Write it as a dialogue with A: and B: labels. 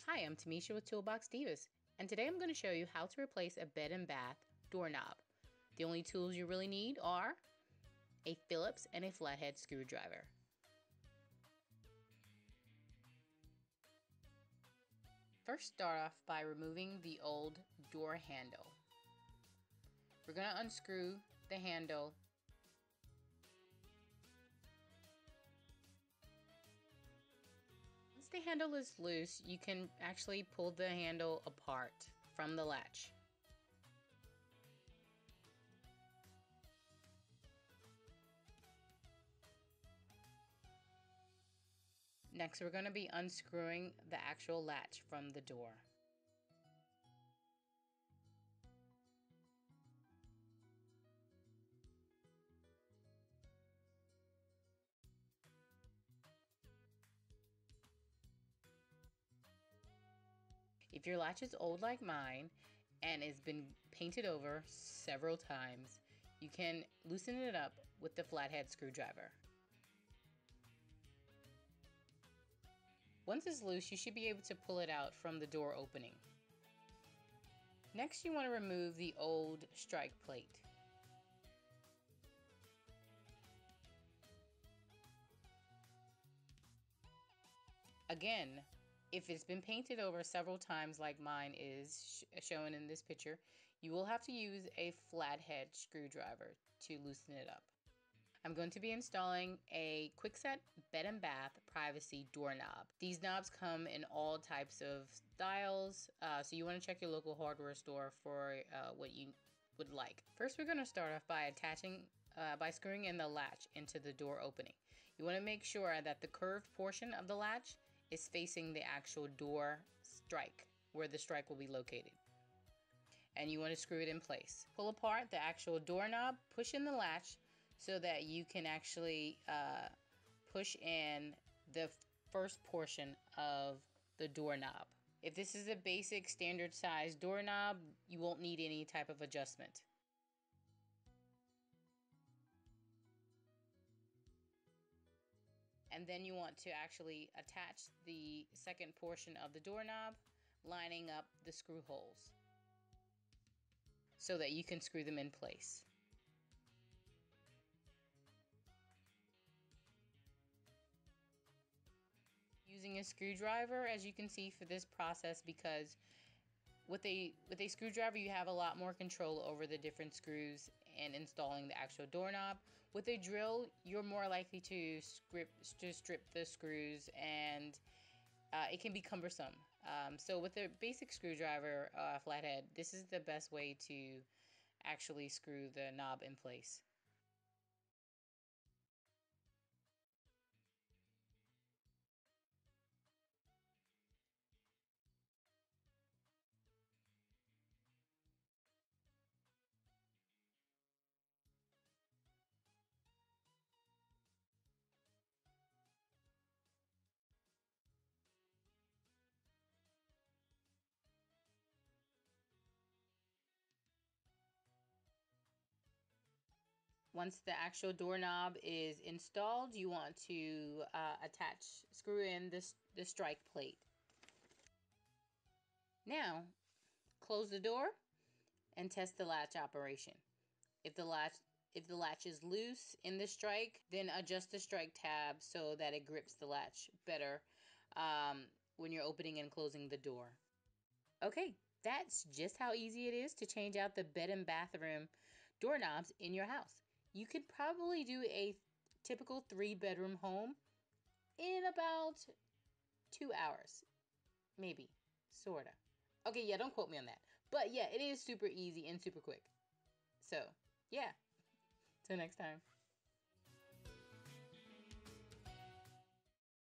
A: Hi, I'm Tamisha with ToolBox Divas, and today I'm going to show you how to replace a bed and bath doorknob. The only tools you really need are a Phillips and a flathead screwdriver. First, start off by removing the old door handle. We're going to unscrew the handle. Once the handle is loose, you can actually pull the handle apart from the latch. Next, we're going to be unscrewing the actual latch from the door. If your latch is old like mine and has been painted over several times, you can loosen it up with the flathead screwdriver. Once it's loose, you should be able to pull it out from the door opening. Next, you want to remove the old strike plate. Again, if it's been painted over several times like mine is shown in this picture, you will have to use a flathead screwdriver to loosen it up. I'm going to be installing a Kwikset Bed and Bath privacy doorknob. These knobs come in all types of styles, so you want to check your local hardware store for what you would like. First, we're going to start off by screwing in the latch into the door opening. You want to make sure that the curved portion of the latch is facing the actual door strike, where the strike will be located. And you want to screw it in place. Pull apart the actual doorknob, push in the latch so that you can actually push in the first portion of the doorknob. If this is a basic standard size doorknob, you won't need any type of adjustment. And then you want to actually attach the second portion of the doorknob, lining up the screw holes so that you can screw them in place. Using a screwdriver, as you can see, for this process, because with a screwdriver you have a lot more control over the different screws and installing the actual doorknob. With a drill, you're more likely to strip the screws, and it can be cumbersome. So with a basic screwdriver, flathead, this is the best way to actually screw the knob in place. Once the actual doorknob is installed, you want to screw in the strike plate. Now, close the door and test the latch operation. If the latch is loose in the strike, then adjust the strike tab so that it grips the latch better when you're opening and closing the door. Okay, that's just how easy it is to change out the bed and bathroom doorknobs in your house. You could probably do a typical 3-bedroom home in about 2 hours. Maybe. Sorta. Okay, yeah, don't quote me on that. But yeah, it is super easy and super quick. So, yeah. Till next time.